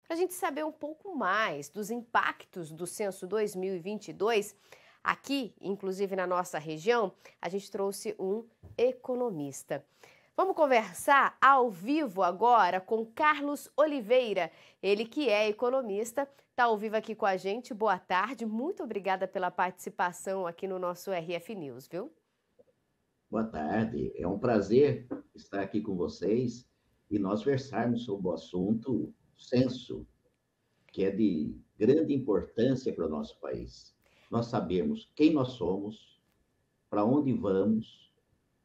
Para a gente saber um pouco mais dos impactos do Censo 2022, aqui, inclusive na nossa região, a gente trouxe um economista. Vamos conversar ao vivo agora com Carlos Oliveira, ele que é economista, está ao vivo aqui com a gente. Boa tarde, muito obrigada pela participação aqui no nosso RF News, viu? Boa tarde, é um prazer estar aqui com vocês e nós versarmos sobre o assunto censo, que é de grande importância para o nosso país. Nós sabemos quem nós somos, para onde vamos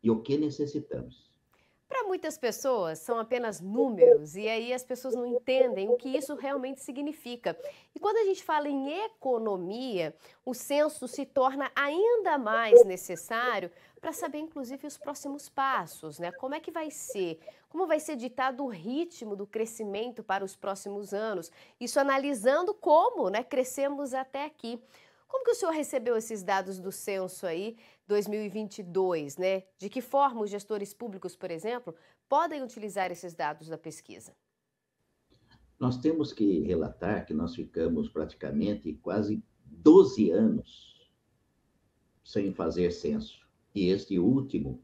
e o que necessitamos. Para muitas pessoas, são apenas números e aí as pessoas não entendem o que isso realmente significa. E quando a gente fala em economia, o censo se torna ainda mais necessário para saber, inclusive, os próximos passos, né? Como é que vai ser? Como vai ser ditado o ritmo do crescimento para os próximos anos? Isso analisando como, né, crescemos até aqui. Como que o senhor recebeu esses dados do censo aí, 2022, né? De que forma os gestores públicos, por exemplo, podem utilizar esses dados da pesquisa? Nós temos que relatar que nós ficamos praticamente quase 12 anos sem fazer censo, e este último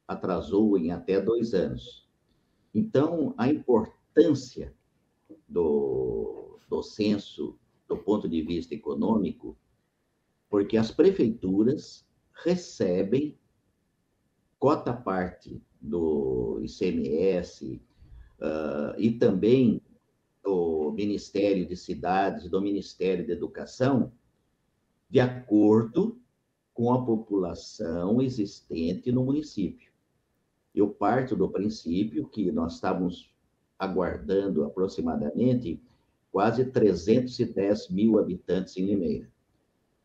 atrasou em até 2 anos. Então, a importância do censo do ponto de vista econômico, porque as prefeituras recebem cota parte do ICMS e também do Ministério de Cidades, do Ministério da Educação, de acordo com a população existente no município. Eu parto do princípio que nós estávamos aguardando aproximadamente quase 310 mil habitantes em Limeira.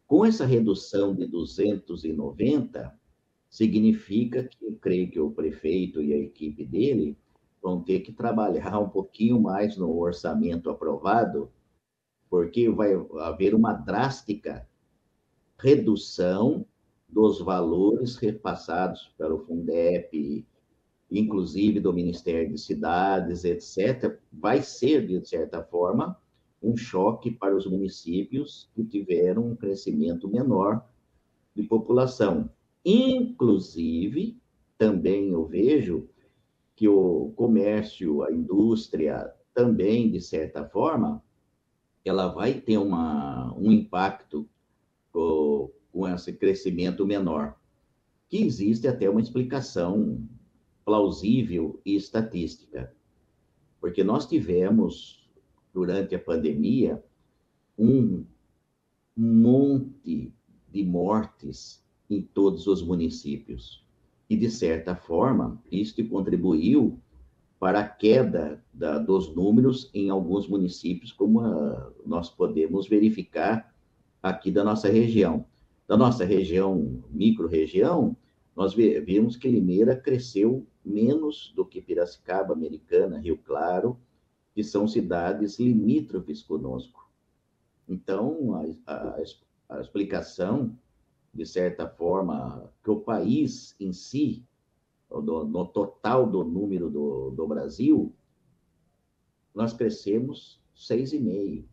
Com essa redução de 290, significa que eu creio que o prefeito e a equipe dele vão ter que trabalhar um pouquinho mais no orçamento aprovado, porque vai haver uma drástica redução dos valores repassados pelo Fundeb, inclusive do Ministério de Cidades, etc., vai ser, de certa forma, um choque para os municípios que tiveram um crescimento menor de população. Inclusive, também eu vejo que o comércio, a indústria, também, de certa forma, ela vai ter um impacto com esse crescimento menor, que existe até uma explicação plausível e estatística, porque nós tivemos, durante a pandemia, um monte de mortes em todos os municípios. E, de certa forma, isto contribuiu para a queda dos números em alguns municípios, como nós podemos verificar aqui da nossa região. Da nossa região, micro-região, nós vimos que Limeira cresceu menos do que Piracicaba, Americana, Rio Claro, que são cidades limítrofes conosco. Então, a explicação, de certa forma, que o país em si, no total do número do Brasil, nós crescemos 6,5%.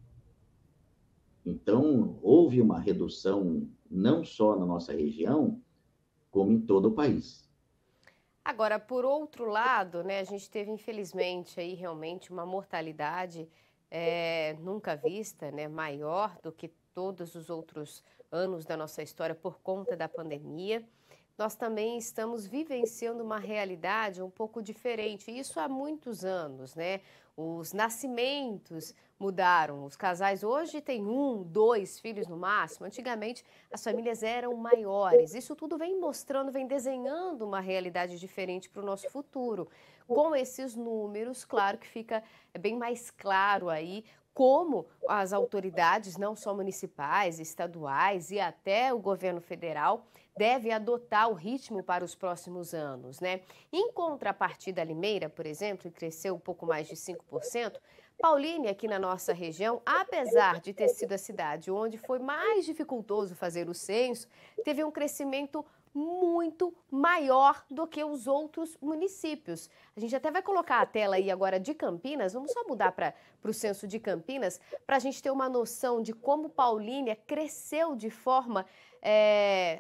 Então, houve uma redução não só na nossa região, como em todo o país. Agora, por outro lado, né, a gente teve, infelizmente, aí realmente uma mortalidade nunca vista, né, maior do que todos os outros anos da nossa história por conta da pandemia. Nós também estamos vivenciando uma realidade um pouco diferente, isso há muitos anos, né? Os nascimentos mudaram, os casais hoje têm 1, 2 filhos no máximo, antigamente as famílias eram maiores. Isso tudo vem mostrando, vem desenhando uma realidade diferente para o nosso futuro. Com esses números, claro que fica bem mais claro aí como as autoridades, não só municipais, estaduais e até o governo federal, deve adotar o ritmo para os próximos anos, né? Em contrapartida, a Limeira, por exemplo, que cresceu um pouco mais de 5%, Paulínia, aqui na nossa região, apesar de ter sido a cidade onde foi mais dificultoso fazer o censo, teve um crescimento muito maior do que os outros municípios. A gente até vai colocar a tela aí agora de Campinas, vamos só mudar para o censo de Campinas, para a gente ter uma noção de como Paulínia cresceu de forma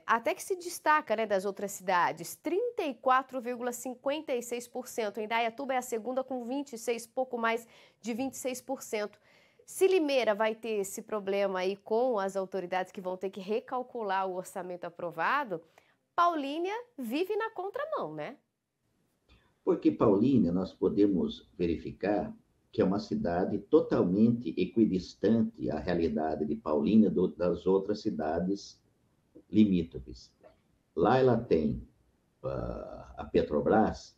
até que se destaca, né, das outras cidades. 34,56%. Indaiatuba é a segunda com 26, pouco mais de 26%. Se Limeira vai ter esse problema aí com as autoridades que vão ter que recalcular o orçamento aprovado, Paulínia vive na contramão, né? Porque Paulínia, nós podemos verificar que é uma cidade totalmente equidistante à realidade de Paulínia das outras cidades limítrofes. Lá ela tem a Petrobras,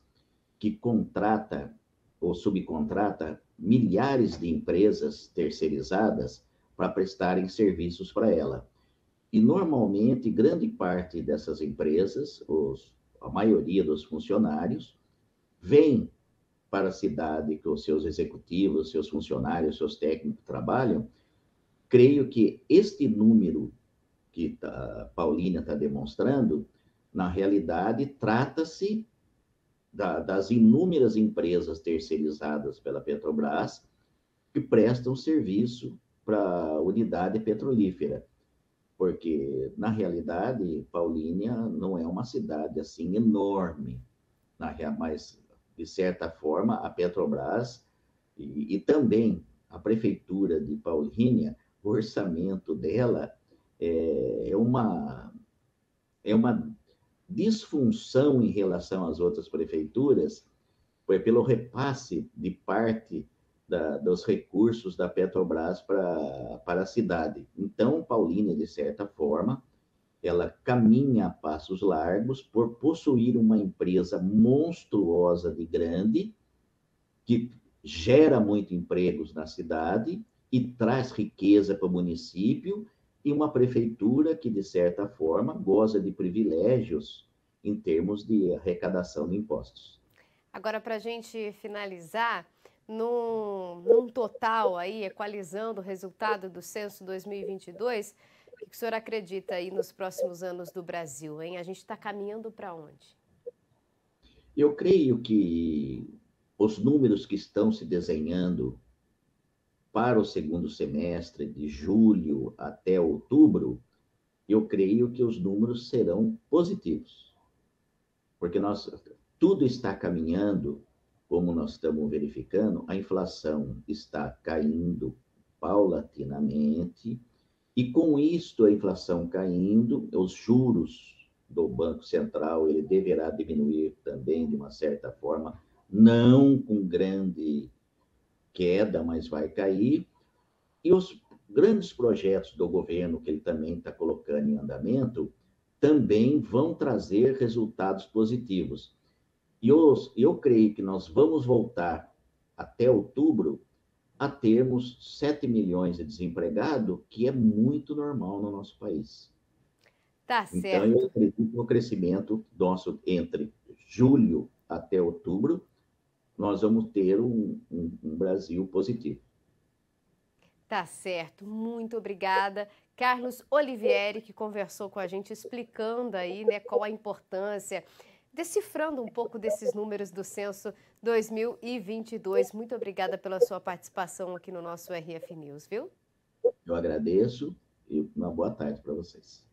que contrata ou subcontrata milhares de empresas terceirizadas para prestarem serviços para ela. E, normalmente, grande parte dessas empresas, a maioria dos funcionários, vem para a cidade que os seus executivos, seus funcionários, seus técnicos trabalham. Creio que este número que a Paulínia está demonstrando, na realidade, trata-se das inúmeras empresas terceirizadas pela Petrobras que prestam serviço para a unidade petrolífera. Porque, na realidade, Paulínia não é uma cidade assim enorme, mas, de certa forma, a Petrobras e também a Prefeitura de Paulínia, o orçamento dela é uma disfunção em relação às outras prefeituras, foi pelo repasse de parte dos recursos da Petrobras para a cidade. Então, Paulínia, de certa forma, ela caminha a passos largos por possuir uma empresa monstruosa de grande, que gera muitos empregos na cidade e traz riqueza para o município, e uma prefeitura que, de certa forma, goza de privilégios em termos de arrecadação de impostos. Agora, para a gente finalizar, num total aí, equalizando o resultado do censo 2022, o que o senhor acredita aí nos próximos anos do Brasil, hein? A gente está caminhando para onde? Eu creio que os números que estão se desenhando para o segundo semestre, de julho até outubro, eu creio que os números serão positivos, porque tudo está caminhando, como nós estamos verificando, a inflação está caindo paulatinamente, e com isto, a inflação caindo, os juros do Banco Central ele deverá diminuir também de uma certa forma, não com grande queda, mas vai cair. E os grandes projetos do governo que ele também está colocando em andamento também vão trazer resultados positivos. E eu creio que nós vamos voltar até outubro a termos 7 milhões de desempregados, que é muito normal no nosso país. Tá Então, eu certo. acredito no crescimento nosso entre julho até outubro, nós vamos ter um Brasil positivo. Tá certo, muito obrigada. Carlos Olivieri, que conversou com a gente, explicando aí, né, qual a importância, decifrando um pouco desses números do censo 2022. Muito obrigada pela sua participação aqui no nosso RF News, viu? Eu agradeço e uma boa tarde para vocês.